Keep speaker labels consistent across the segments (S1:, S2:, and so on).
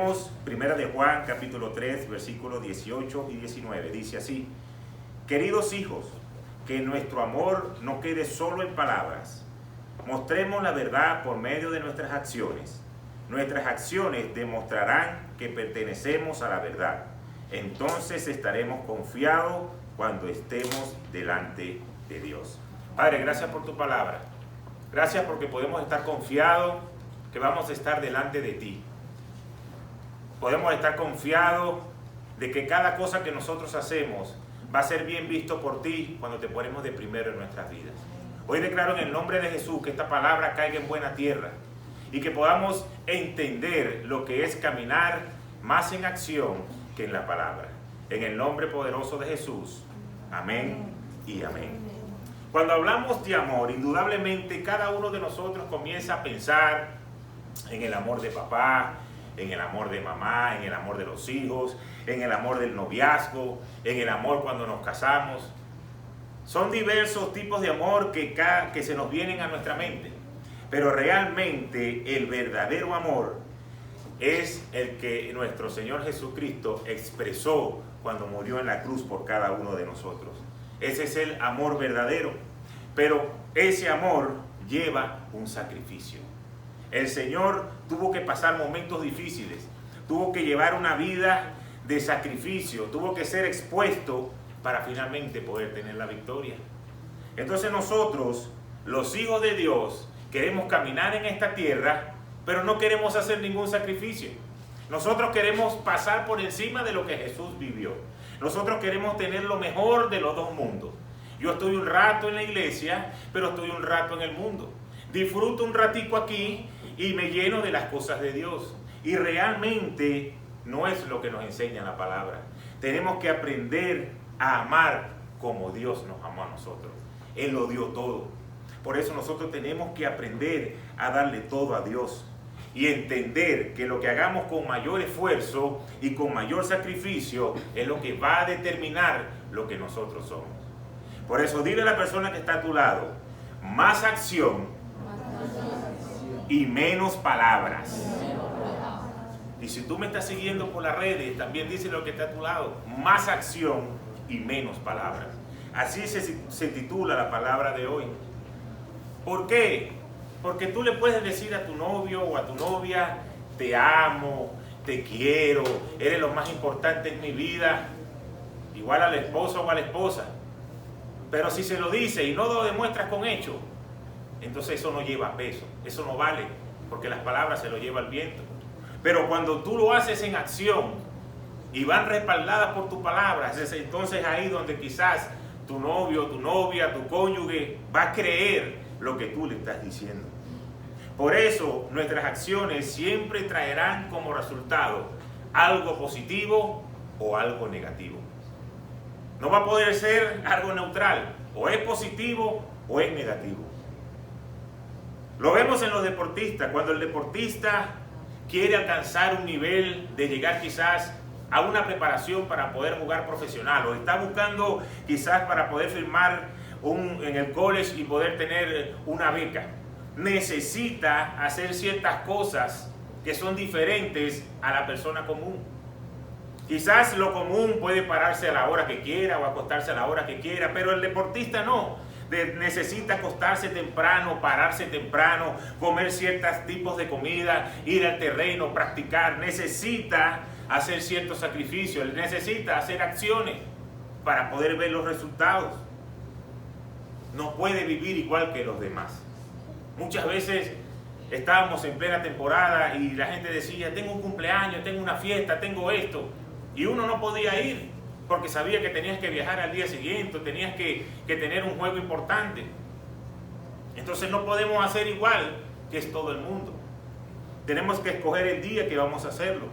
S1: Leemos 1 de Juan, capítulo 3, versículos 18 y 19. Dice así: queridos hijos, que nuestro amor no quede solo en palabras. Mostremos la verdad por medio de nuestras acciones. Nuestras acciones demostrarán que pertenecemos a la verdad. Entonces estaremos confiados cuando estemos delante de Dios. Padre, gracias por tu palabra. Gracias porque podemos estar confiados que vamos a estar delante de ti. Podemos estar confiados de que cada cosa que nosotros hacemos va a ser bien visto por ti cuando te ponemos de primero en nuestras vidas. Hoy declaro en el nombre de Jesús que esta palabra caiga en buena tierra y que podamos entender lo que es caminar más en acción que en la palabra. En el nombre poderoso de Jesús. Amén y amén. Cuando hablamos de amor, indudablemente cada uno de nosotros comienza a pensar en el amor de papá, en el amor de mamá, en el amor de los hijos, en el amor del noviazgo, en el amor cuando nos casamos. Son diversos tipos de amor que se nos vienen a nuestra mente. Pero realmente el verdadero amor es el que nuestro Señor Jesucristo expresó cuando murió en la cruz por cada uno de nosotros. Ese es el amor verdadero. Pero ese amor lleva un sacrificio. El Señor tuvo que pasar momentos difíciles, tuvo que llevar una vida de sacrificio, tuvo que ser expuesto para finalmente poder tener la victoria. Entonces nosotros, los hijos de Dios, queremos caminar en esta tierra, pero no queremos hacer ningún sacrificio. Nosotros queremos pasar por encima de lo que Jesús vivió. Nosotros queremos tener lo mejor de los dos mundos. Yo estoy un rato en la iglesia, pero estoy un rato en el mundo. Disfruto un ratico aquí y me lleno de las cosas de Dios. Y realmente no es lo que nos enseña la palabra. Tenemos que aprender a amar como Dios nos amó a nosotros. Él lo dio todo. Por eso nosotros tenemos que aprender a darle todo a Dios. Y entender que lo que hagamos con mayor esfuerzo y con mayor sacrificio es lo que va a determinar lo que nosotros somos. Por eso dile a la persona que está a tu lado: más acción y menos palabras. Y si tú me estás siguiendo por las redes, también dice lo que está a tu lado: más acción y menos palabras. Así se titula la palabra de hoy. ¿Por qué? Porque tú le puedes decir a tu novio o a tu novia: te amo, te quiero, eres lo más importante en mi vida, igual al esposo o a la esposa. Pero si se lo dice y no lo demuestras con hechos, entonces eso no lleva peso, eso no vale, porque las palabras se lo lleva el viento. Pero cuando tú lo haces en acción y van respaldadas por tus palabras, es entonces ahí donde quizás tu novio, tu novia, tu cónyuge va a creer lo que tú le estás diciendo. Por eso nuestras acciones siempre traerán como resultado algo positivo o algo negativo. No va a poder ser algo neutral, o es positivo o es negativo. Lo vemos en los deportistas. Cuando el deportista quiere alcanzar un nivel de llegar quizás a una preparación para poder jugar profesional, o está buscando quizás para poder firmar en el college y poder tener una beca, necesita hacer ciertas cosas que son diferentes a la persona común. Quizás lo común puede pararse a la hora que quiera o acostarse a la hora que quiera, pero el deportista no. Necesita acostarse temprano, pararse temprano, comer ciertos tipos de comida, ir al terreno, practicar. Necesita hacer ciertos sacrificios, necesita hacer acciones para poder ver los resultados. No puede vivir igual que los demás. Muchas veces estábamos en plena temporada y la gente decía: tengo un cumpleaños, tengo una fiesta, tengo esto. Y uno no podía ir porque sabía que tenías que viajar al día siguiente, tenías que tener un juego importante. Entonces no podemos hacer igual que es todo el mundo. Tenemos que escoger el día que vamos a hacerlo.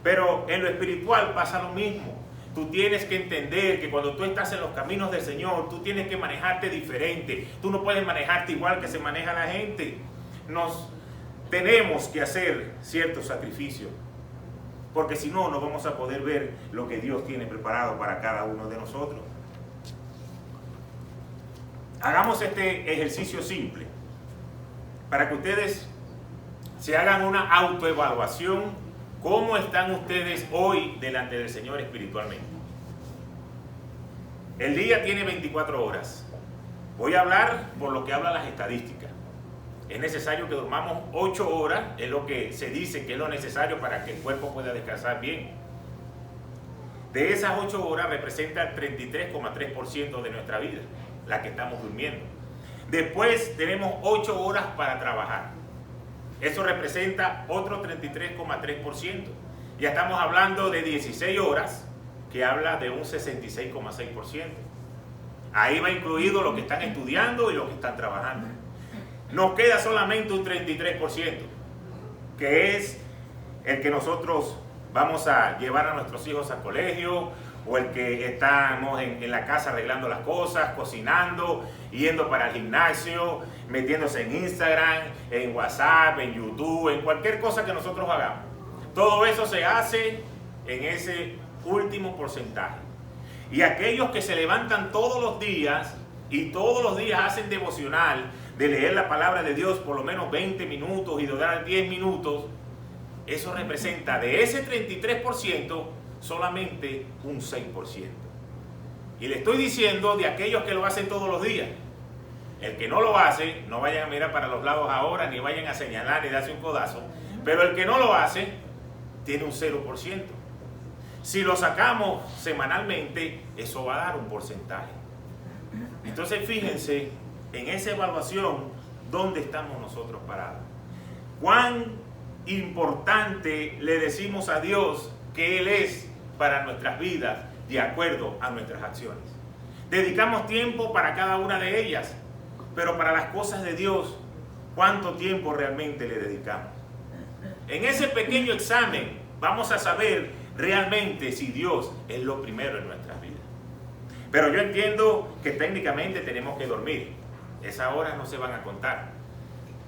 S1: Pero en lo espiritual pasa lo mismo. Tú tienes que entender que cuando tú estás en los caminos del Señor, tú tienes que manejarte diferente. Tú no puedes manejarte igual que se maneja la gente. Tenemos que hacer ciertos sacrificios, porque si no, no vamos a poder ver lo que Dios tiene preparado para cada uno de nosotros. Hagamos este ejercicio simple para que ustedes se hagan una autoevaluación ¿Cómo están ustedes hoy delante del Señor espiritualmente? El día tiene 24 horas. Voy a hablar por lo que hablan las estadísticas. Es necesario que durmamos 8 horas, es lo que se dice que es lo necesario para que el cuerpo pueda descansar bien. De esas 8 horas representa el 33,3% de nuestra vida, la que estamos durmiendo. Después tenemos 8 horas para trabajar. Eso representa otro 33,3%. Ya estamos hablando de 16 horas, que habla de un 66,6%. Ahí va incluido los que están estudiando y los que están trabajando. Nos queda solamente un 33%, que es el que nosotros vamos a llevar a nuestros hijos al colegio, o el que estamos en la casa arreglando las cosas, cocinando, yendo para el gimnasio, metiéndose en Instagram, en WhatsApp, en YouTube, en cualquier cosa que nosotros hagamos. Todo eso se hace en ese último porcentaje. Y aquellos que se levantan todos los días y todos los días hacen devocional de leer la palabra de Dios por lo menos 20 minutos y de orar 10 minutos, eso representa de ese 33% solamente un 6%. Y le estoy diciendo de aquellos que lo hacen todos los días. El que no lo hace, no vayan a mirar para los lados ahora, ni vayan a señalar ni darse un codazo, pero el que no lo hace tiene un 0%. Si lo sacamos semanalmente, eso va a dar un porcentaje. Entonces fíjense en esa evaluación dónde estamos nosotros parados. Cuán importante le decimos a Dios que Él es para nuestras vidas de acuerdo a nuestras acciones. Dedicamos tiempo para cada una de ellas, pero para las cosas de Dios, ¿cuánto tiempo realmente le dedicamos? En ese pequeño examen vamos a saber realmente si Dios es lo primero en nuestras vidas. Pero yo entiendo que técnicamente tenemos que dormir. Esas horas no se van a contar.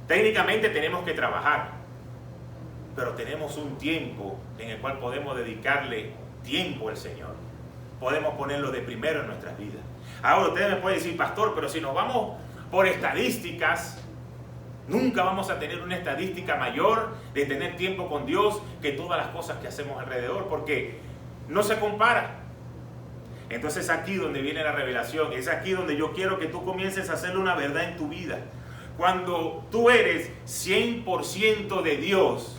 S1: Técnicamente tenemos que trabajar. Pero tenemos un tiempo en el cual podemos dedicarle tiempo al Señor. Podemos ponerlo de primero en nuestras vidas. Ahora usted me puede decir, pastor, pero si nos vamos por estadísticas, nunca vamos a tener una estadística mayor de tener tiempo con Dios que todas las cosas que hacemos alrededor, porque no se compara. Entonces aquí donde viene la revelación, es aquí donde yo quiero que tú comiences a hacerle una verdad en tu vida. Cuando tú eres 100% de Dios,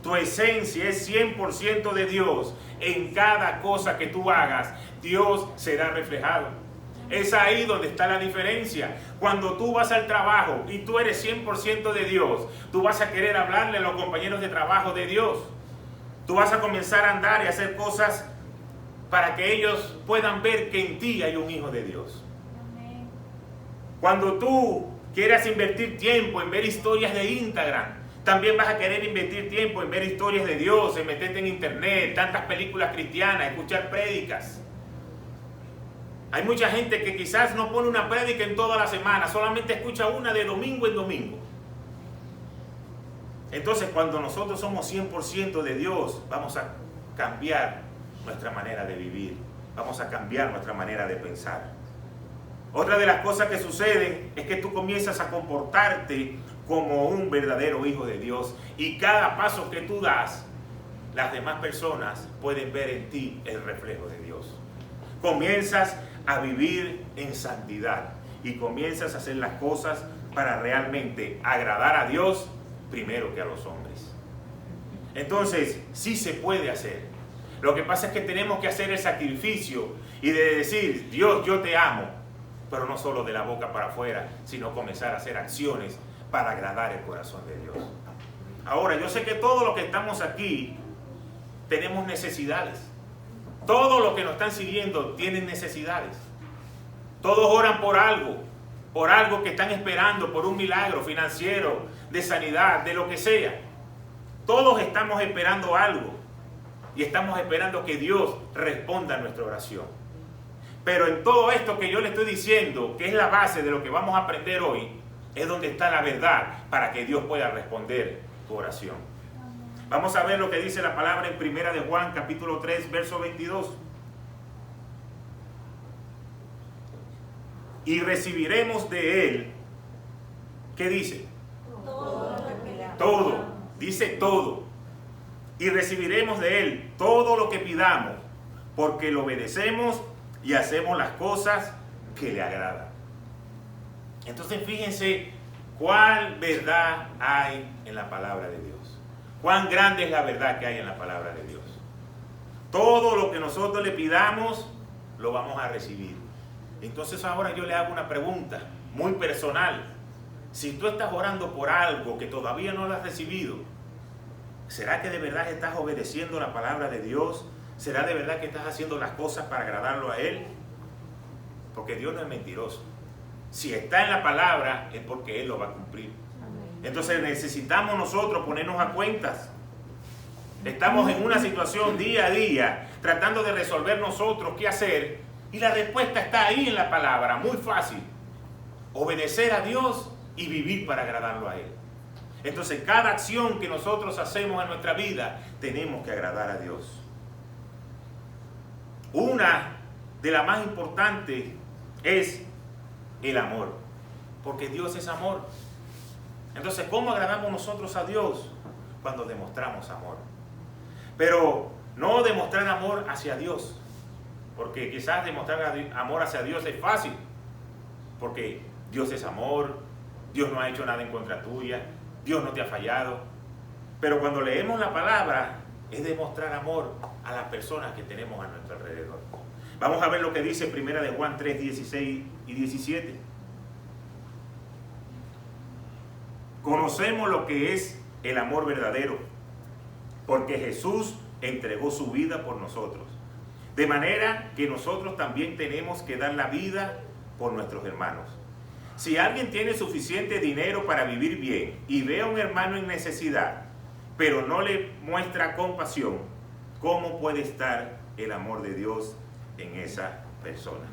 S1: tu esencia es 100% de Dios, en cada cosa que tú hagas, Dios será reflejado. Es ahí donde está la diferencia. Cuando tú vas al trabajo y tú eres 100% de Dios, tú vas a querer hablarle a los compañeros de trabajo de Dios. Tú vas a comenzar a andar y a hacer cosas para que ellos puedan ver que en ti hay un hijo de Dios. Amén. Cuando tú quieras invertir tiempo en ver historias de Instagram, también vas a querer invertir tiempo en ver historias de Dios, en meterte en internet, tantas películas cristianas, escuchar prédicas. Hay mucha gente que quizás no pone una prédica en toda la semana, solamente escucha una de domingo en domingo. Entonces, cuando nosotros somos 100% de Dios, vamos a cambiar nuestra manera de vivir, vamos a cambiar nuestra manera de pensar. Otra de las cosas que suceden es que tú comienzas a comportarte como un verdadero hijo de Dios, y cada paso que tú das, las demás personas pueden ver en ti el reflejo de Dios. Comienzas a vivir en santidad y comienzas a hacer las cosas para realmente agradar a Dios primero que a los hombres. Entonces, sí se puede hacer. Lo que pasa es que tenemos que hacer el sacrificio y de decir, Dios, yo te amo, pero no solo de la boca para afuera, sino comenzar a hacer acciones para agradar el corazón de Dios. Ahora, yo sé que todos los que estamos aquí tenemos necesidades. Todos los que nos están siguiendo tienen necesidades. Todos oran por algo que están esperando, por un milagro financiero, de sanidad, de lo que sea. Todos estamos esperando algo y estamos esperando que Dios responda a nuestra oración. Pero en todo esto que yo le estoy diciendo, que es la base de lo que vamos a aprender hoy, es donde está la verdad para que Dios pueda responder tu oración. Vamos a ver lo que dice la palabra en Primera de Juan, capítulo 3, verso 22. Y recibiremos de Él, ¿qué dice? Todo. Dice todo. y recibiremos de Él todo lo que pidamos, porque lo obedecemos y hacemos las cosas que le agradan. Entonces fíjense cuál verdad hay en la palabra de Dios. Cuán grande es la verdad que hay en la palabra de Dios. Todo lo que nosotros le pidamos, lo vamos a recibir. Entonces ahora yo le hago una pregunta muy personal. Si tú estás orando por algo que todavía no lo has recibido, ¿será que de verdad estás obedeciendo la palabra de Dios? ¿Será de verdad que estás haciendo las cosas para agradarlo a Él? Porque Dios no es mentiroso. Si está en la palabra es porque Él lo va a cumplir. Entonces necesitamos nosotros ponernos a cuentas. Estamos en una situación día a día tratando de resolver nosotros qué hacer, y la respuesta está ahí en la palabra, muy fácil: obedecer a Dios y vivir para agradarlo a Él. Entonces cada acción que nosotros hacemos en nuestra vida tenemos que agradar a Dios. Una de las más importantes es el amor, porque Dios es amor. Entonces, ¿cómo agradamos nosotros a Dios? Cuando demostramos amor. Pero no demostrar amor hacia Dios, porque quizás demostrar amor hacia Dios es fácil, porque Dios es amor, Dios no ha hecho nada en contra tuya, Dios no te ha fallado. Pero cuando leemos la palabra, es demostrar amor a las personas que tenemos a nuestro alrededor. Vamos a ver lo que dice Primera de Juan 3, 16 y 17. Conocemos lo que es el amor verdadero, porque Jesús entregó su vida por nosotros. De manera que nosotros también tenemos que dar la vida por nuestros hermanos. Si alguien tiene suficiente dinero para vivir bien y ve a un hermano en necesidad, pero no le muestra compasión, ¿cómo puede estar el amor de Dios en esa persona?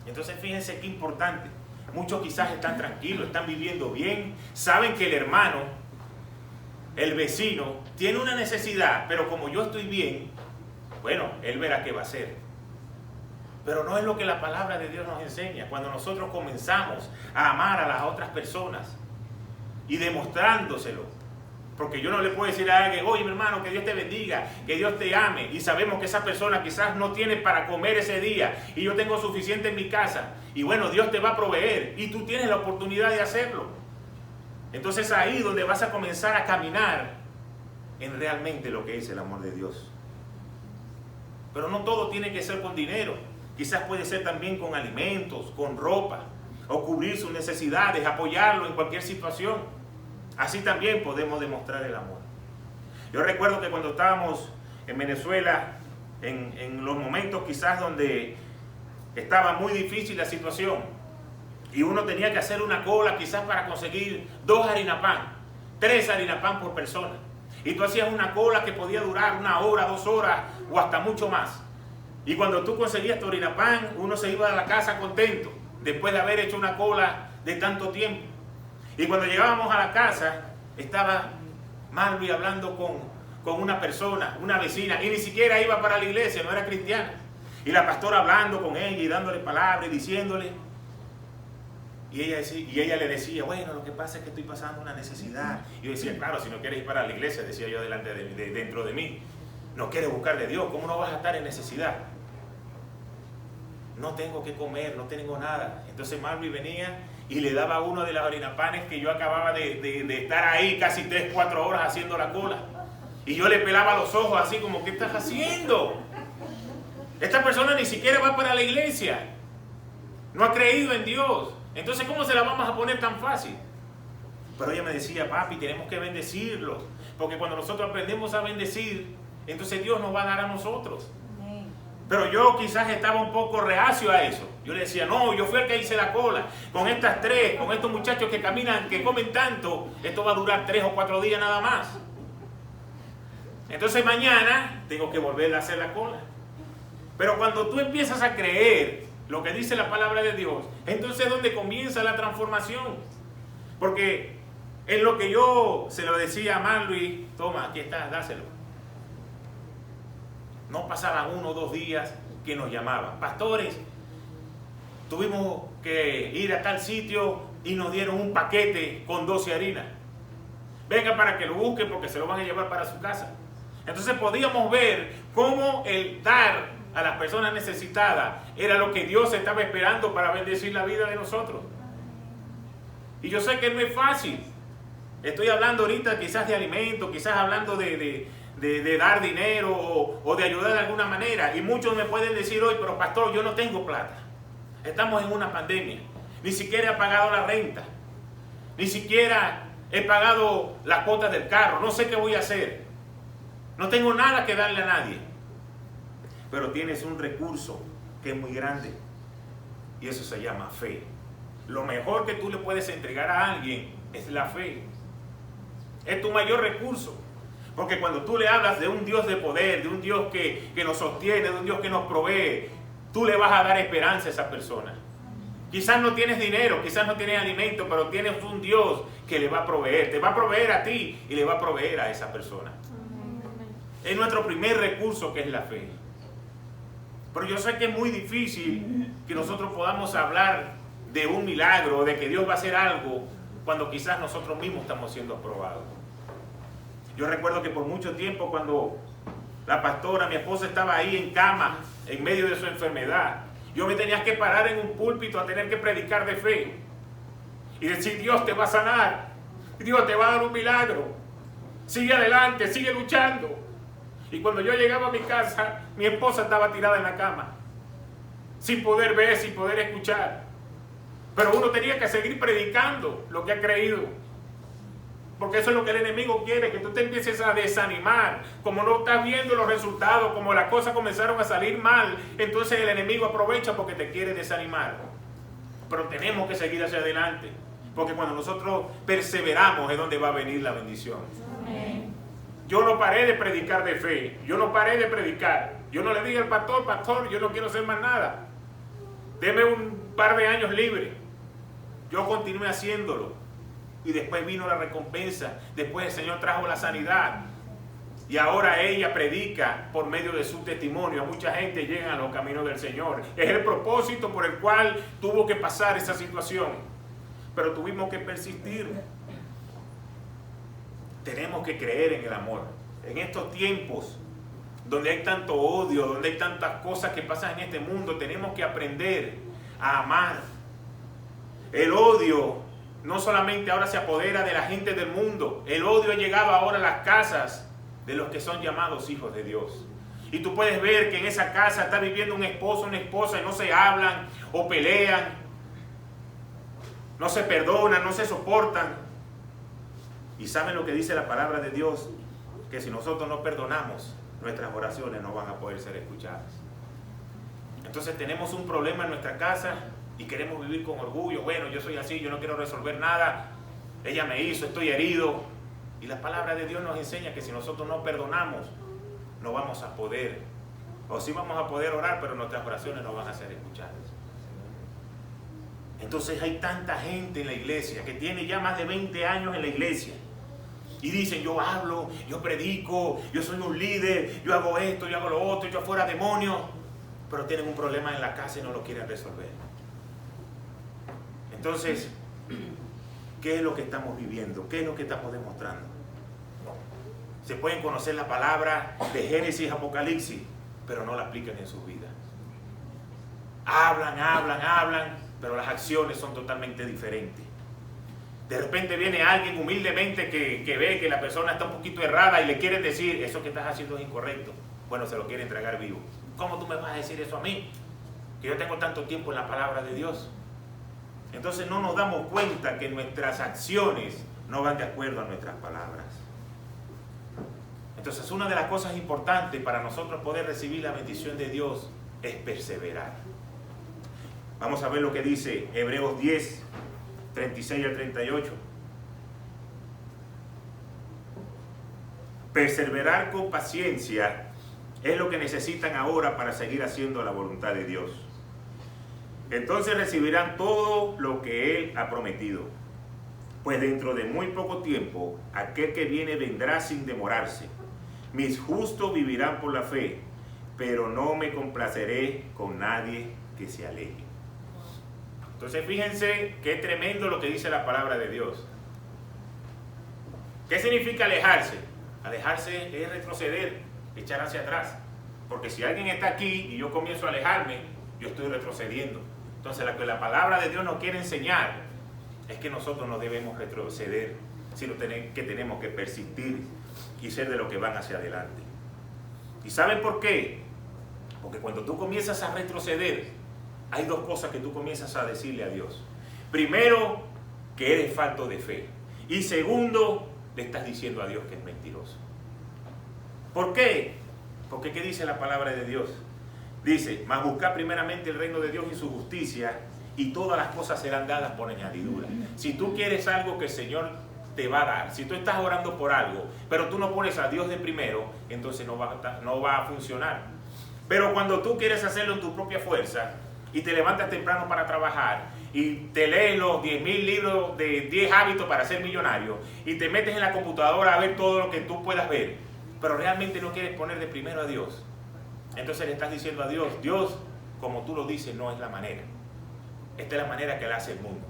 S1: Entonces fíjense qué importante. Muchos quizás están tranquilos, están viviendo bien, saben que el hermano, el vecino, tiene una necesidad, pero como yo estoy bien, bueno, él verá qué va a hacer. Pero no es lo que la palabra de Dios nos enseña. Cuando nosotros comenzamos a amar a las otras personas y demostrándoselo, porque yo no le puedo decir a alguien: oye, mi hermano, que Dios te bendiga, que Dios te ame, y sabemos que esa persona quizás no tiene para comer ese día y yo tengo suficiente en mi casa, y bueno, Dios te va a proveer y tú tienes la oportunidad de hacerlo. Entonces ahí donde vas a comenzar a caminar en realmente lo que es el amor de Dios. Pero no todo tiene que ser con dinero. Quizás puede ser también con alimentos, con ropa, o cubrir sus necesidades, apoyarlo en cualquier situación. Así también podemos demostrar el amor. Yo recuerdo que cuando estábamos en Venezuela, en los momentos quizás donde estaba muy difícil la situación, y uno tenía que hacer una cola quizás para conseguir 2 harina pan, 3 harina pan por persona. Y tú hacías una cola que podía durar 1 hora, 2 horas o hasta mucho más. Y cuando tú conseguías tu harina pan, uno se iba a la casa contento, después de haber hecho una cola de tanto tiempo. Y cuando llegábamos a la casa, estaba Marley hablando con una persona, una vecina, y ni siquiera iba para la iglesia, no era cristiana. Y la pastora hablando con ella y dándole palabras y diciéndole. Y ella le decía: bueno, lo que pasa es que estoy pasando una necesidad. Y yo decía: claro, si no quieres ir para la iglesia, decía yo dentro de mí, no quieres buscar de Dios, ¿cómo no vas a estar en necesidad? No tengo que comer, no tengo nada. Entonces Marley venía y le daba uno de las harinapanes que yo acababa de estar ahí casi 3, 4 horas haciendo la cola. Y yo le pelaba los ojos así como: ¿qué estás haciendo? Esta persona ni siquiera va para la iglesia, no ha creído en Dios. Entonces, ¿cómo se la vamos a poner tan fácil? Pero ella me decía: papi, tenemos que bendecirlo, porque cuando nosotros aprendemos a bendecir, entonces Dios nos va a dar a nosotros. Pero yo quizás estaba un poco reacio a eso. Yo le decía: no, yo fui el que hice la cola. Con estas 3, con estos muchachos que caminan, que comen tanto, esto va a durar 3 o 4 días nada más. Entonces mañana tengo que volver a hacer la cola. Pero cuando tú empiezas a creer lo que dice la palabra de Dios, entonces es donde comienza la transformación. Porque en lo que yo se lo decía a Marley: toma, aquí está, dáselo. No pasaban 1 o 2 días que nos llamaban: pastores, tuvimos que ir a tal sitio y nos dieron un paquete con 12 harinas. Venga para que lo busque porque se lo van a llevar para su casa.
S2: Entonces podíamos ver cómo el dar a las personas necesitadas era lo que Dios estaba esperando para bendecir la vida de nosotros. Y yo sé que no es fácil. Estoy hablando ahorita quizás de alimentos, quizás hablando de dar dinero o de ayudar de alguna manera. Y muchos me pueden decir hoy, pero pastor, yo no tengo plata. Estamos en una pandemia. Ni siquiera he pagado la renta. Ni siquiera he pagado la cuota del carro. No sé qué voy a hacer. No tengo nada que darle a nadie. Pero tienes un recurso que es muy grande. Y eso se llama fe. Lo mejor que tú le puedes entregar a alguien es la fe. Es tu mayor recurso. Porque cuando tú le hablas de un Dios de poder, de un Dios que nos sostiene, de un Dios que nos provee, tú le vas a dar esperanza a esa persona. Quizás no tienes dinero, quizás no tienes alimento, pero tienes un Dios que le va a proveer. Te va a proveer a ti y le va a proveer a esa persona. Es nuestro primer recurso, que es la fe. Pero yo sé que es muy difícil que nosotros podamos hablar de un milagro, de que Dios va a hacer algo, cuando quizás nosotros mismos estamos siendo aprobados. Yo recuerdo que por mucho tiempo, cuando la pastora, mi esposa, estaba ahí en cama, en medio de su enfermedad, yo me tenía que parar en un púlpito a tener que predicar de fe y decir: Dios te va a sanar, Dios te va a dar un milagro, sigue adelante, sigue luchando. Y cuando yo llegaba a mi casa, mi esposa estaba tirada en la cama, sin poder ver, sin poder escuchar. Pero uno tenía que seguir predicando lo que ha creído. Porque eso es lo que el enemigo quiere, que tú te empieces a desanimar. Como no estás viendo los resultados, como las cosas comenzaron a salir mal, entonces el enemigo aprovecha porque te quiere desanimar. Pero tenemos que seguir hacia adelante, porque cuando nosotros perseveramos es donde va a venir la bendición. Amén. Yo no paré de predicar de fe, yo no paré de predicar. Yo no le dije al pastor: pastor, yo no quiero hacer más nada, deme un par de años libre. Yo continué haciéndolo. Y después vino la recompensa. Después el Señor trajo la sanidad. Y ahora ella predica por medio de su testimonio. A mucha gente llega a los caminos del Señor. Es el propósito por el cual tuvo que pasar esa situación. Pero tuvimos que persistir. Tenemos que creer en el amor. En estos tiempos donde hay tanto odio, donde hay tantas cosas que pasan en este mundo, tenemos que aprender a amar. El odio no solamente ahora se apodera de la gente del mundo, el odio ha llegado ahora a las casas de los que son llamados hijos de Dios. Y tú puedes ver que en esa casa está viviendo un esposo, una esposa, y no se hablan o pelean, no se perdonan, no se soportan. Y saben lo que dice la palabra de Dios, que si nosotros no perdonamos, nuestras oraciones no van a poder ser escuchadas. Entonces tenemos un problema en nuestra casa y queremos vivir con orgullo. Bueno, yo soy así, yo no quiero resolver nada, ella me hizo, estoy herido. Y la palabra de Dios nos enseña que si nosotros no perdonamos, no vamos a poder, o sí vamos a poder orar, pero nuestras oraciones no van a ser escuchadas. Entonces hay tanta gente en la iglesia que tiene ya más de 20 años en la iglesia y dicen: yo hablo, yo predico, yo soy un líder, yo hago esto, yo hago lo otro, yo fuera demonio, pero tienen un problema en la casa y no lo quieren resolver. Entonces, ¿qué es lo que estamos viviendo? ¿Qué es lo que estamos demostrando? Se pueden conocer la palabra de Génesis, Apocalipsis, pero no la aplican en sus vidas. Hablan, pero las acciones son totalmente diferentes. De repente viene alguien humildemente que ve que la persona está un poquito errada y le quieren decir: eso que estás haciendo es incorrecto. Bueno, se lo quieren entregar vivo. ¿Cómo tú me vas a decir eso a mí? Que yo tengo tanto tiempo en la palabra de Dios. Entonces no nos damos cuenta que nuestras acciones no van de acuerdo a nuestras palabras. Entonces una de las cosas importantes para nosotros poder recibir la bendición de Dios es perseverar. Vamos a ver lo que dice Hebreos 10, 36 al 38. Perseverar con paciencia es lo que necesitan ahora para seguir haciendo la voluntad de Dios. Entonces recibirán todo lo que Él ha prometido. Pues dentro de muy poco tiempo, aquel que viene vendrá sin demorarse. Mis justos vivirán por la fe, pero no me complaceré con nadie que se aleje. Entonces fíjense qué tremendo lo que dice la palabra de Dios. ¿Qué significa alejarse? Alejarse es retroceder. echar hacia atrás. Porque si alguien está aquí y yo comienzo a alejarme, yo estoy retrocediendo. Entonces lo que la palabra de Dios nos quiere enseñar es que nosotros no debemos retroceder, sino que tenemos que persistir y ser de los que van hacia adelante. ¿Y saben por qué? Porque cuando tú comienzas a retroceder, hay dos cosas que tú comienzas a decirle a Dios. Primero, que eres falto de fe. Y segundo, le estás diciendo a Dios que es mentiroso. ¿Por qué? Porque ¿qué dice la palabra de Dios? Dice, mas buscad primeramente el reino de Dios y su justicia, y todas las cosas serán dadas por añadidura. Si tú quieres algo que el Señor te va a dar, si tú estás orando por algo, pero tú no pones a Dios de primero, entonces no va a funcionar. Pero cuando tú quieres hacerlo en tu propia fuerza, y te levantas temprano para trabajar, y te lees los 10.000 libros de 10 hábitos para ser millonario, y te metes en la computadora a ver todo lo que tú puedas ver, pero realmente no quieres poner de primero a Dios, entonces le estás diciendo a Dios, Dios, como tú lo dices, no es la manera. Esta es la manera que la hace el mundo.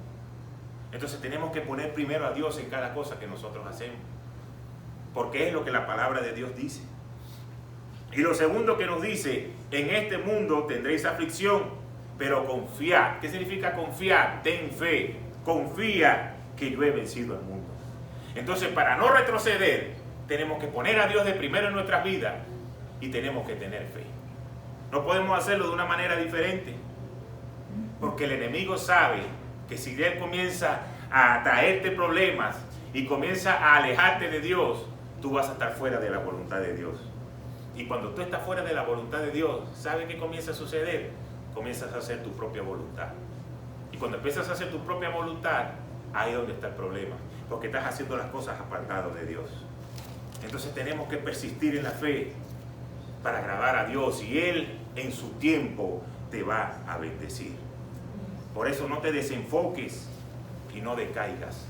S2: Entonces tenemos que poner primero a Dios en cada cosa que nosotros hacemos, porque es lo que la palabra de Dios dice. Y lo segundo que nos dice, en este mundo tendréis aflicción, pero confiad. ¿Qué significa confiar? Ten fe, confía que yo he vencido al mundo. Entonces, para no retroceder, tenemos que poner a Dios de primero en nuestras vidas y tenemos que tener fe. No podemos hacerlo de una manera diferente, porque el enemigo sabe que si él comienza a traerte problemas y comienza a alejarte de Dios, tú vas a estar fuera de la voluntad de Dios. Y cuando tú estás fuera de la voluntad de Dios, ¿sabe qué comienza a suceder? Comienzas a hacer tu propia voluntad. Y cuando empiezas a hacer tu propia voluntad, ahí es donde está el problema, porque estás haciendo las cosas apartado de Dios. Entonces tenemos que persistir en la fe para agradar a Dios, y Él en su tiempo te va a bendecir. Por eso no te desenfoques y no decaigas.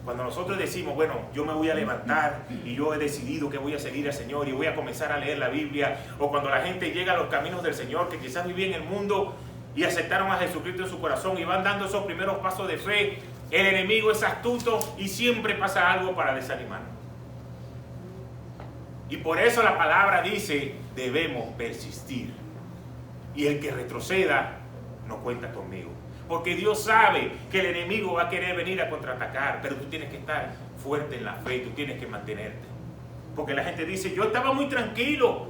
S2: Cuando nosotros decimos, bueno, yo me voy a levantar y yo he decidido que voy a seguir al Señor y voy a comenzar a leer la Biblia, o cuando la gente llega a los caminos del Señor, que quizás vivían en el mundo y aceptaron a Jesucristo en su corazón y van dando esos primeros pasos de fe, el enemigo es astuto y siempre pasa algo para desanimarnos. Y por eso la palabra dice, debemos persistir. Y el que retroceda, no cuenta conmigo. Porque Dios sabe que el enemigo va a querer venir a contraatacar, pero tú tienes que estar fuerte en la fe, tú tienes que mantenerte. Porque la gente dice, yo estaba muy tranquilo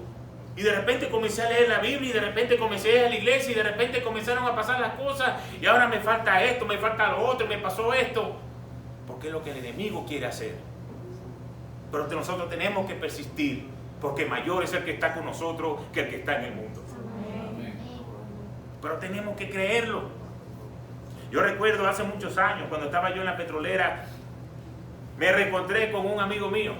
S2: y de repente comencé a leer la Biblia y de repente comencé a ir a la iglesia y de repente comenzaron a pasar las cosas y ahora me falta esto, me falta lo otro, me pasó esto. Porque es lo que el enemigo quiere hacer. Pero nosotros tenemos que persistir, porque mayor es el que está con nosotros que el que está en el mundo. Pero tenemos que creerlo. Yo recuerdo hace muchos años, cuando estaba yo en la petrolera, me reencontré con un amigo mío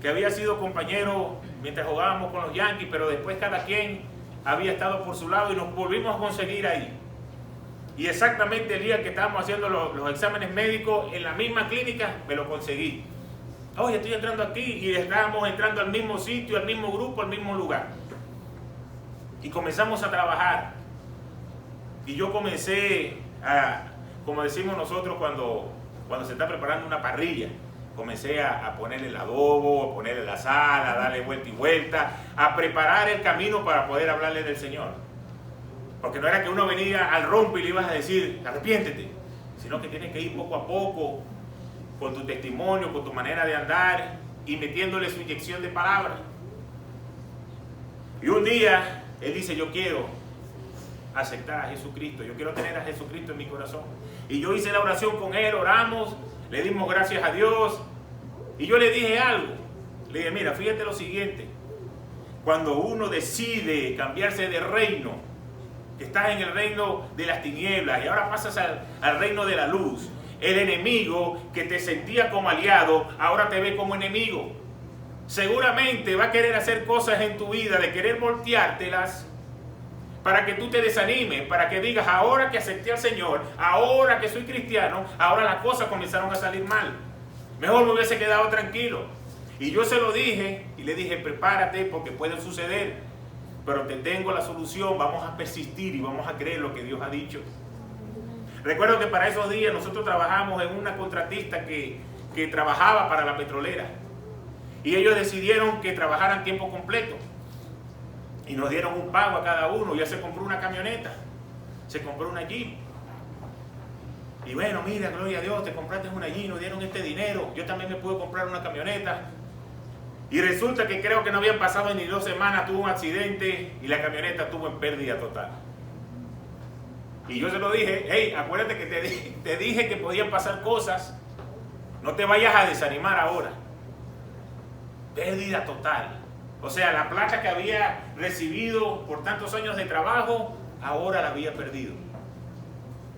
S2: que había sido compañero mientras jugábamos con los Yankees, pero después cada quien había estado por su lado y nos volvimos a conseguir ahí. Y exactamente el día que estábamos haciendo los exámenes médicos en la misma clínica, me lo conseguí. Oye, estoy entrando aquí, y estábamos entrando al mismo sitio, al mismo grupo, al mismo lugar. Y comenzamos a trabajar. Y yo comencé a, como decimos nosotros cuando se está preparando una parrilla, comencé a ponerle el adobo, a ponerle la sal, a darle vuelta y vuelta, a preparar el camino para poder hablarle del Señor. Porque no era que uno venía al rompe y le ibas a decir, arrepiéntete, sino que tienes que ir poco a poco, con tu testimonio, con tu manera de andar, y metiéndole su inyección de palabra. Y un día, él dice, yo quiero aceptar a Jesucristo, yo quiero tener a Jesucristo en mi corazón. Y yo hice la oración con él, oramos, le dimos gracias a Dios, y yo le dije algo. Le dije, mira, fíjate lo siguiente, cuando uno decide cambiarse de reino, que estás en el reino de las tinieblas y ahora pasas al reino de la luz, el enemigo que te sentía como aliado, ahora te ve como enemigo. Seguramente va a querer hacer cosas en tu vida, de querer volteártelas, para que tú te desanimes, para que digas, ahora que acepté al Señor, ahora que soy cristiano, ahora las cosas comenzaron a salir mal. Mejor me hubiese quedado tranquilo. Y yo se lo dije, y le dije, prepárate porque puede suceder, pero te tengo la solución, vamos a persistir y vamos a creer lo que Dios ha dicho. Recuerdo que para esos días nosotros trabajamos en una contratista que trabajaba para la petrolera. Y ellos decidieron que trabajaran tiempo completo. Y nos dieron un pago a cada uno. Ya se compró una camioneta. Se compró una Jeep. Y bueno, mira, gloria a Dios, te compraste una Jeep, nos dieron este dinero. Yo también me pude comprar una camioneta. Y resulta que creo que no habían pasado ni 2 semanas, tuvo un accidente y la camioneta estuvo en pérdida total. Y yo se lo dije, hey, acuérdate que te dije que podían pasar cosas. No te vayas a desanimar ahora. Pérdida total. O sea, la plata que había recibido por tantos años de trabajo, ahora la había perdido.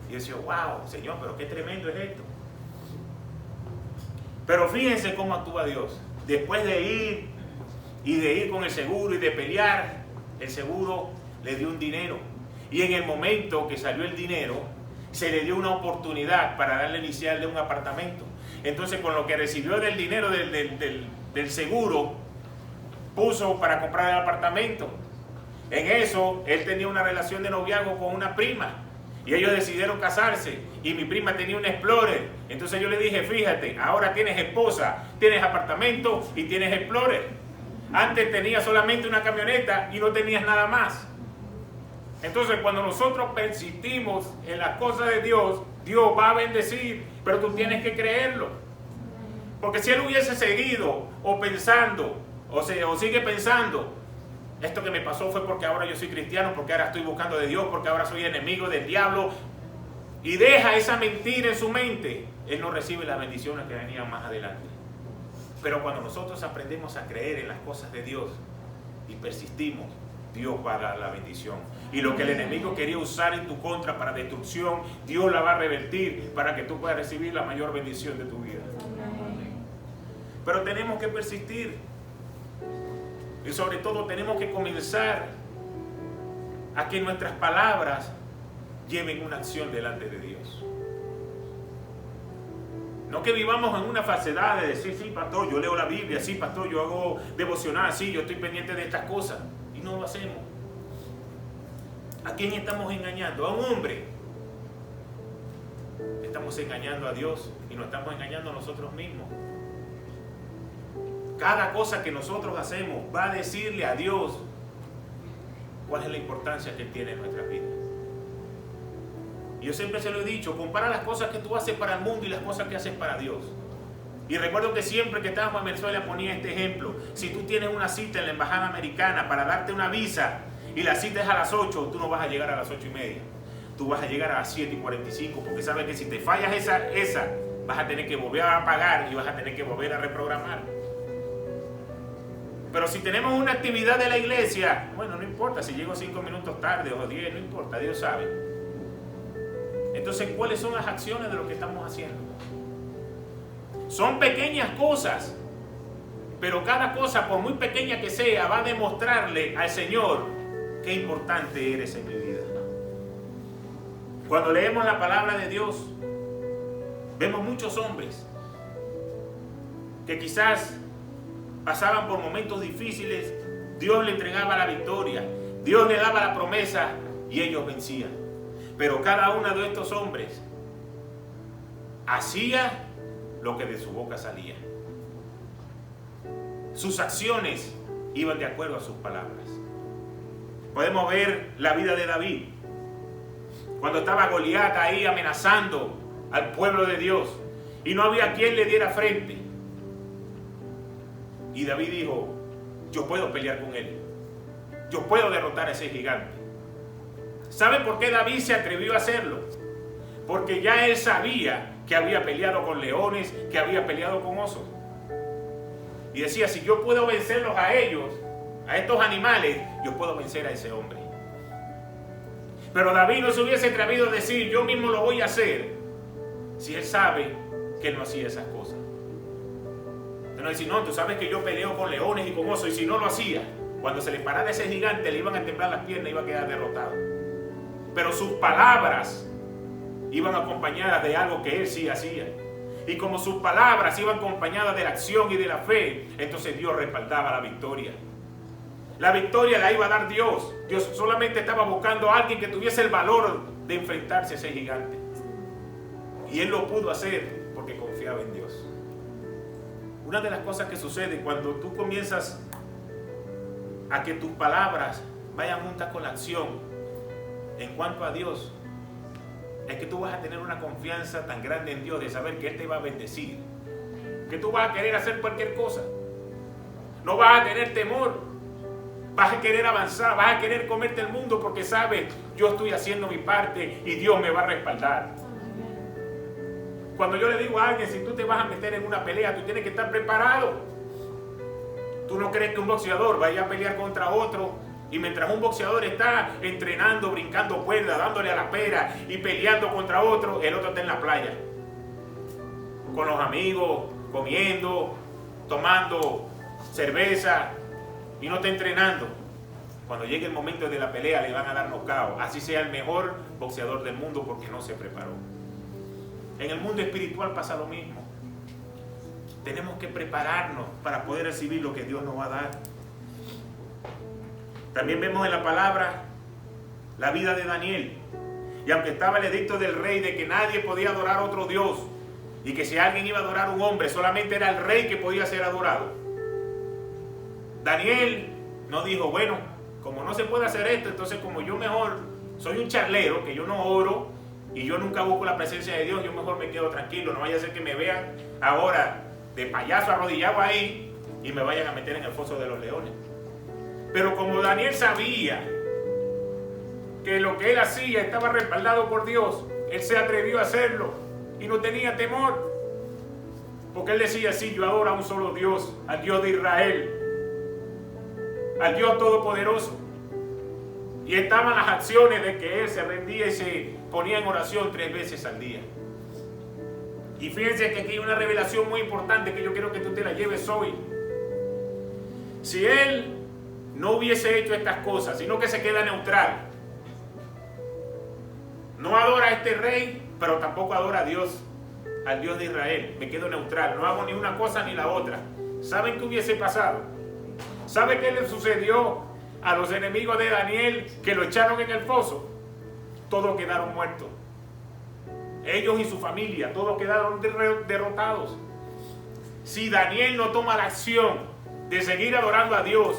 S2: Y yo decía, wow, Señor, pero qué tremendo es esto. Pero fíjense cómo actúa Dios. Después de ir con el seguro y de pelear, el seguro le dio un dinero. Y en el momento que salió el dinero, se le dio una oportunidad para darle inicial de un apartamento. Entonces, con lo que recibió del dinero del seguro, puso para comprar el apartamento. En eso, él tenía una relación de noviazgo con una prima. Y ellos decidieron casarse. Y mi prima tenía un Explorer. Entonces yo le dije, fíjate, ahora tienes esposa, tienes apartamento y tienes Explorer. Antes tenías solamente una camioneta y no tenías nada más. Entonces cuando nosotros persistimos en las cosas de Dios, Dios va a bendecir, pero tú tienes que creerlo. Porque si él hubiese seguido o pensando, o sigue pensando, esto que me pasó fue porque ahora yo soy cristiano, porque ahora estoy buscando de Dios, porque ahora soy enemigo del diablo, y deja esa mentira en su mente, él no recibe las bendiciones que venían más adelante. Pero cuando nosotros aprendemos a creer en las cosas de Dios y persistimos, Dios va a dar la bendición. Y lo que el enemigo quería usar en tu contra para destrucción, Dios la va a revertir para que tú puedas recibir la mayor bendición de tu vida. Pero tenemos que persistir. Y sobre todo tenemos que comenzar a que nuestras palabras lleven una acción delante de Dios. No que vivamos en una falsedad de decir, sí, pastor, yo leo la Biblia, sí, pastor, yo hago devocional, sí, yo estoy pendiente de estas cosas. Y no lo hacemos. ¿A quién estamos engañando? A un hombre. Estamos engañando a Dios y nos estamos engañando a nosotros mismos. Cada cosa que nosotros hacemos va a decirle a Dios cuál es la importancia que Él tiene en nuestras vidas. Y yo siempre se lo he dicho, compara las cosas que tú haces para el mundo y las cosas que haces para Dios. Y recuerdo que siempre que estábamos en Venezuela ponía este ejemplo. Si tú tienes una cita en la embajada americana para darte una visa y la cita es a las 8, tú no vas a llegar a las 8:30. Tú vas a llegar a las 7:45 porque sabes que si te fallas esa vas a tener que volver a pagar y vas a tener que volver a reprogramar. Pero si tenemos una actividad de la iglesia, bueno, no importa si llego 5 minutos tarde o 10, no importa, Dios sabe. Entonces, ¿cuáles son las acciones de lo que estamos haciendo? Son pequeñas cosas, pero cada cosa, por muy pequeña que sea, va a demostrarle al Señor qué importante eres en mi vida. Cuando leemos la palabra de Dios, vemos muchos hombres que quizás pasaban por momentos difíciles, Dios le entregaba la victoria, Dios le daba la promesa y ellos vencían. Pero cada uno de estos hombres hacía lo que de su boca salía. Sus acciones iban de acuerdo a sus palabras. Podemos ver la vida de David. Cuando estaba Goliat ahí amenazando al pueblo de Dios y no había quien le diera frente. Y David dijo, yo puedo pelear con él. Yo puedo derrotar a ese gigante. ¿Saben por qué David se atrevió a hacerlo? Porque ya él sabía que había peleado con leones, que había peleado con osos. Y decía, si yo puedo vencerlos a ellos, a estos animales, yo puedo vencer a ese hombre. Pero David no se hubiese atrevido a decir, yo mismo lo voy a hacer, si él sabe que él no hacía esas cosas. No decir, no, tú sabes que yo peleo con leones y con osos, y si no lo hacía, cuando se le parara ese gigante, le iban a temblar las piernas y iba a quedar derrotado. Pero sus palabras iban acompañadas de algo que él sí hacía. Y como sus palabras iban acompañadas de la acción y de la fe, entonces Dios respaldaba la victoria. La victoria la iba a dar Dios. Dios solamente estaba buscando a alguien que tuviese el valor de enfrentarse a ese gigante. Y él lo pudo hacer porque confiaba en Dios. Una de las cosas que sucede cuando tú comienzas a que tus palabras vayan juntas con la acción en cuanto a Dios, es que tú vas a tener una confianza tan grande en Dios de saber que Él te va a bendecir, que tú vas a querer hacer cualquier cosa. No vas a tener temor, vas a querer avanzar, vas a querer comerte el mundo porque sabes, yo estoy haciendo mi parte y Dios me va a respaldar. Cuando yo le digo a alguien, si tú te vas a meter en una pelea, tú tienes que estar preparado. Tú no crees que un boxeador vaya a pelear contra otro y mientras un boxeador está entrenando, brincando cuerda, dándole a la pera y peleando contra otro, el otro está en la playa con los amigos, comiendo, tomando cerveza y no está entrenando. Cuando llegue el momento de la pelea le van a dar knockout, así sea el mejor boxeador del mundo, porque no se preparó. En el mundo espiritual pasa lo mismo. Tenemos que prepararnos para poder recibir lo que Dios nos va a dar. También vemos en la palabra la vida de Daniel. Y aunque estaba el edicto del rey de que nadie podía adorar a otro Dios, y que si alguien iba a adorar a un hombre, solamente era el rey que podía ser adorado, Daniel no dijo, bueno, como no se puede hacer esto, entonces como yo mejor soy un charlero, que yo no oro y yo nunca busco la presencia de Dios, yo mejor me quedo tranquilo, no vaya a ser que me vean ahora de payaso arrodillado ahí y me vayan a meter en el foso de los leones. Pero como Daniel sabía que lo que él hacía estaba respaldado por Dios, él se atrevió a hacerlo y no tenía temor, porque él decía, sí, yo adoro a un solo Dios, al Dios de Israel, al Dios Todopoderoso. Y estaban las acciones de que él se rendía y se ponía en oración 3 veces al día. Y fíjense que aquí hay una revelación muy importante que yo quiero que tú te la lleves hoy. Si él no hubiese hecho estas cosas, sino que se queda neutral, no adora a este rey, pero tampoco adora a Dios, al Dios de Israel, me quedo neutral, no hago ni una cosa ni la otra, ¿saben qué hubiese pasado? ¿Sabe qué le sucedió a los enemigos de Daniel que lo echaron en el foso? Todos quedaron muertos. Ellos y su familia, todos quedaron derrotados. Si Daniel no toma la acción de seguir adorando a Dios,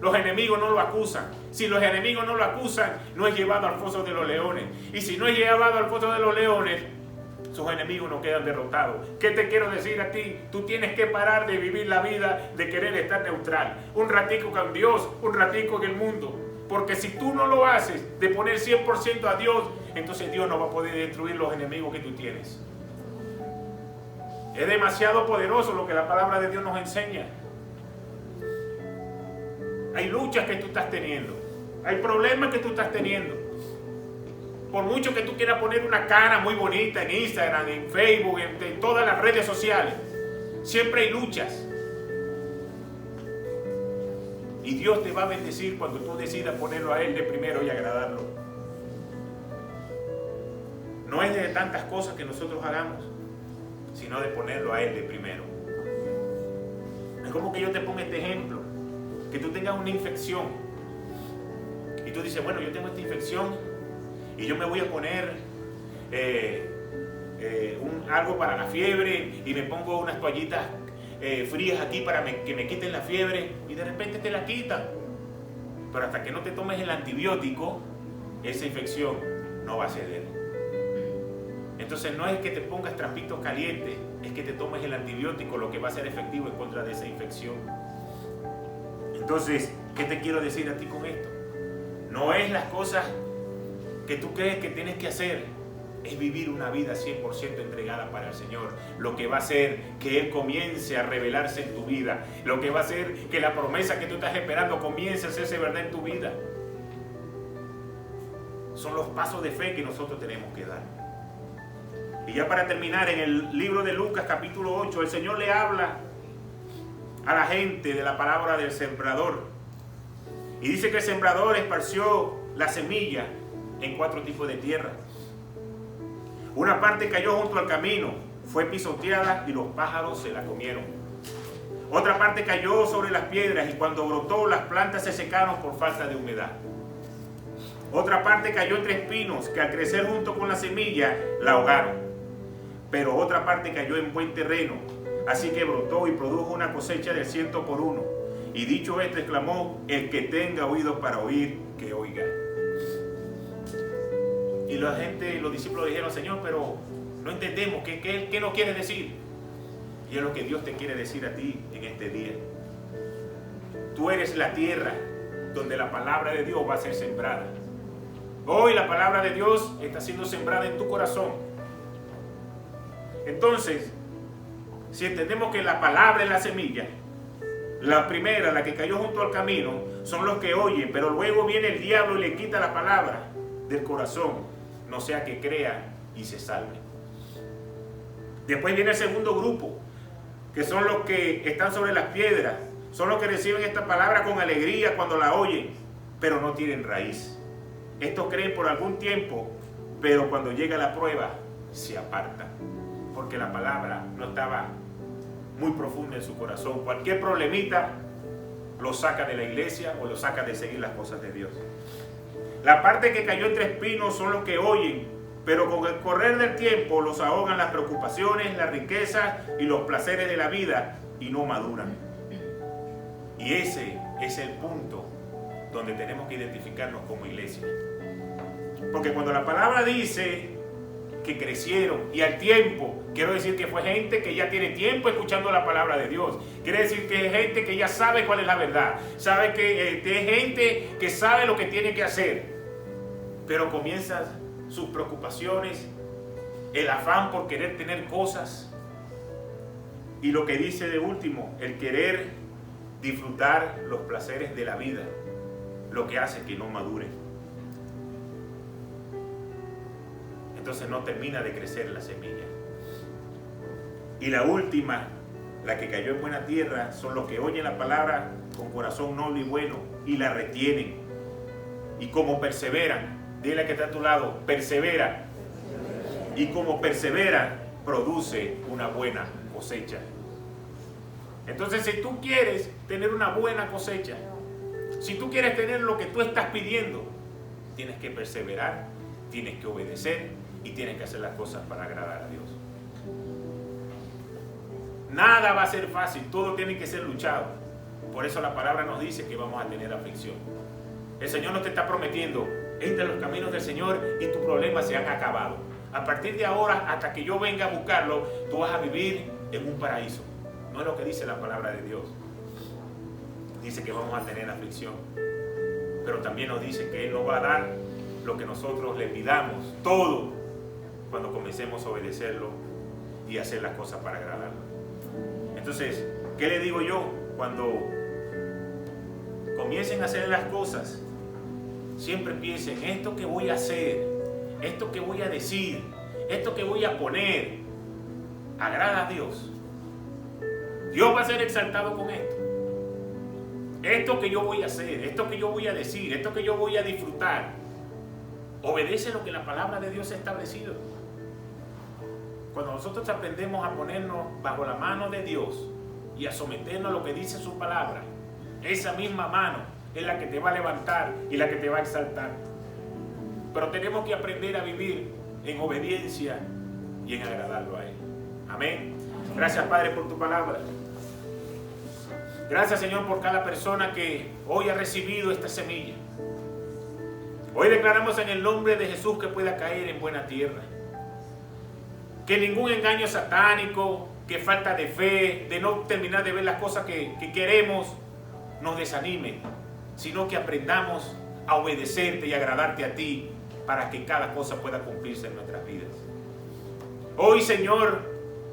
S2: los enemigos no lo acusan. Si los enemigos no lo acusan, no es llevado al foso de los leones. Y si no es llevado al foso de los leones, sus enemigos no quedan derrotados. ¿Qué te quiero decir a ti? Tú tienes que parar de vivir la vida de querer estar neutral. Un ratico con Dios, un ratico en el mundo. Porque si tú no lo haces de poner 100% a Dios, entonces Dios no va a poder destruir los enemigos que tú tienes. Es demasiado poderoso lo que la palabra de Dios nos enseña. Hay luchas que tú estás teniendo. Hay problemas que tú estás teniendo. Por mucho que tú quieras poner una cara muy bonita en Instagram, en Facebook, en todas las redes sociales, siempre hay luchas. Y Dios te va a bendecir cuando tú decidas ponerlo a Él de primero y agradarlo. No es de tantas cosas que nosotros hagamos, sino de ponerlo a Él de primero. Es como que yo te ponga este ejemplo, que tú tengas una infección y tú dices, bueno, yo tengo esta infección y yo me voy a poner algo para la fiebre y me pongo unas toallitas frías aquí para que me quiten la fiebre, y de repente te la quitan, pero hasta que no te tomes el antibiótico, esa infección no va a ceder. Entonces no es que te pongas trapitos calientes, es que te tomes el antibiótico, lo que va a ser efectivo en contra de esa infección. Entonces, ¿qué te quiero decir a ti con esto? No es las cosas que tú crees que tienes que hacer, es vivir una vida 100% entregada para el Señor. Lo que va a hacer que Él comience a revelarse en tu vida. Lo que va a hacer que la promesa que tú estás esperando comience a hacerse verdad en tu vida. Son los pasos de fe que nosotros tenemos que dar. Y ya para terminar, en el libro de Lucas capítulo 8, el Señor le habla a la gente de la parábola del sembrador. Y dice que el sembrador esparció la semilla en 4 tipos de tierra. Una parte cayó junto al camino, fue pisoteada y los pájaros se la comieron. Otra parte cayó sobre las piedras y cuando brotó las plantas se secaron por falta de humedad. Otra parte cayó entre espinos que al crecer junto con la semilla la ahogaron. Pero otra parte cayó en buen terreno,
S1: Así que brotó y produjo una cosecha del 100 por 1. Y dicho esto, exclamó: el que tenga oídos para oír, que oiga. Y los discípulos dijeron: Señor, pero no entendemos, ¿qué nos quiere decir? Y es lo que Dios te quiere decir a ti en este día. Tú eres la tierra donde la palabra de Dios va a ser sembrada. Hoy la palabra de Dios está siendo sembrada en tu corazón. Entonces, si entendemos que la palabra es la semilla, la primera, la que cayó junto al camino, son los que oyen, pero luego viene el diablo y le quita la palabra del corazón, no sea que crea y se salve. Después viene el segundo grupo, que son los que están sobre las piedras, son los que reciben esta palabra con alegría cuando la oyen, pero no tienen raíz. Estos creen por algún tiempo, pero cuando llega la prueba, se apartan, porque la palabra no estaba muy profunda en su corazón. Cualquier problemita lo saca de la iglesia o lo saca de seguir las cosas de Dios. La parte que cayó entre espinos son los que oyen, pero con el correr del tiempo los ahogan las preocupaciones, las riquezas y los placeres de la vida y no maduran. Y ese es el punto donde tenemos que identificarnos como iglesia. Porque cuando la palabra dice que crecieron y al tiempo, quiero decir que fue gente que ya tiene tiempo escuchando la palabra de Dios. Quiere decir que es gente que ya sabe cuál es la verdad, sabe que es gente que sabe lo que tiene que hacer, pero comienzan sus preocupaciones, el afán por querer tener cosas y lo que dice de último, el querer disfrutar los placeres de la vida, lo que hace que no maduren. Entonces no termina de crecer la semilla. Y la última, la que cayó en buena tierra, son los que oyen la palabra con corazón noble y bueno y la retienen. Y como perseveran, dile a que está a tu lado, persevera. Y como persevera, produce una buena cosecha. Entonces, si tú quieres tener una buena cosecha, si tú quieres tener lo que tú estás pidiendo, tienes que perseverar, tienes que obedecer y tienes que hacer las cosas para agradar a Dios. Nada va a ser fácil, todo tiene que ser luchado. Por eso la palabra nos dice que vamos a tener aflicción. El Señor nos te está prometiendo: entra en los caminos del Señor y tus problemas se han acabado. A partir de ahora, hasta que yo venga a buscarlo, tú vas a vivir en un paraíso. No es lo que dice la palabra de Dios. Dice que vamos a tener aflicción, pero también nos dice que Él nos va a dar lo que nosotros le pidamos, todo, cuando comencemos a obedecerlo y hacer las cosas para agradarlo. Entonces, ¿qué le digo yo? Cuando comiencen a hacer las cosas, siempre piensen: esto que voy a hacer, esto que voy a decir, esto que voy a poner, agrada a Dios. Dios va a ser exaltado con esto. Esto que yo voy a hacer, esto que yo voy a decir, esto que yo voy a disfrutar, obedece lo que la palabra de Dios ha establecido. Cuando nosotros aprendemos a ponernos bajo la mano de Dios y a someternos a lo que dice su palabra, esa misma mano es la que te va a levantar y la que te va a exaltar. Pero tenemos que aprender a vivir en obediencia y en agradarlo a Él. Amén. Gracias, Padre, por tu palabra. Gracias, Señor, por cada persona que hoy ha recibido esta semilla. Hoy declaramos en el nombre de Jesús que pueda caer en buena tierra. Que ningún engaño satánico, que falta de fe, de no terminar de ver las cosas que queremos, nos desanime, sino que aprendamos a obedecerte y agradarte a ti para que cada cosa pueda cumplirse en nuestras vidas. Hoy, Señor,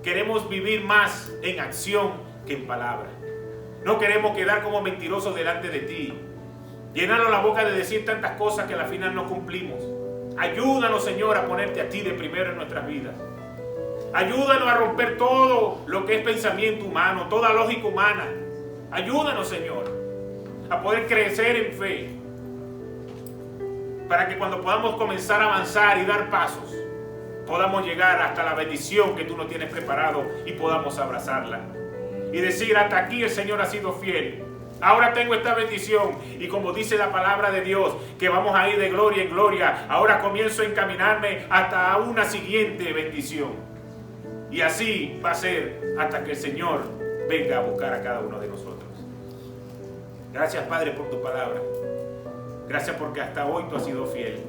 S1: queremos vivir más en acción que en palabra. No queremos quedar como mentirosos delante de ti, llenarnos la boca de decir tantas cosas que al final no cumplimos. Ayúdanos, Señor, a ponerte a ti de primero en nuestras vidas. Ayúdanos a romper todo lo que es pensamiento humano, toda lógica humana. Ayúdanos, Señor, a poder crecer en fe, para que cuando podamos comenzar a avanzar y dar pasos, podamos llegar hasta la bendición que tú nos tienes preparado y podamos abrazarla. Y decir: hasta aquí el Señor ha sido fiel. Ahora tengo esta bendición y como dice la palabra de Dios, que vamos a ir de gloria en gloria, ahora comienzo a encaminarme hasta una siguiente bendición.
S2: Y así va a ser hasta que el Señor venga a buscar a cada uno de nosotros. Gracias, Padre, por tu palabra. Gracias porque hasta hoy tú has sido fiel.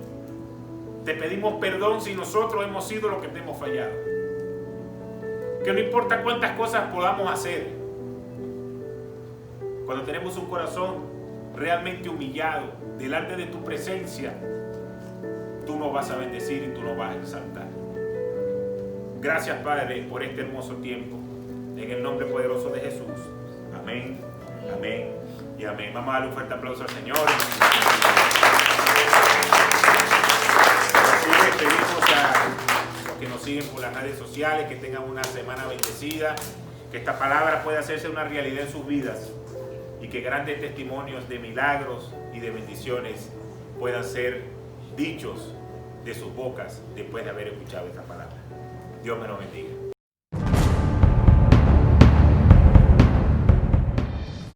S2: Te pedimos perdón si nosotros hemos sido los que te hemos fallado. Que no importa cuántas cosas podamos hacer, cuando tenemos un corazón realmente humillado delante de tu presencia, tú nos vas a bendecir y tú nos vas a exaltar. Gracias, Padre, por este hermoso tiempo. En el nombre poderoso de Jesús. Amén, amén y amén. Vamos a darle un fuerte aplauso al Señor. Así les pedimos a los que nos siguen por las redes sociales que tengan una semana bendecida, que esta palabra pueda hacerse una realidad en sus vidas y que grandes testimonios de milagros y de bendiciones puedan ser dichos de sus bocas después de haber escuchado esta palabra. Dios me lo bendiga.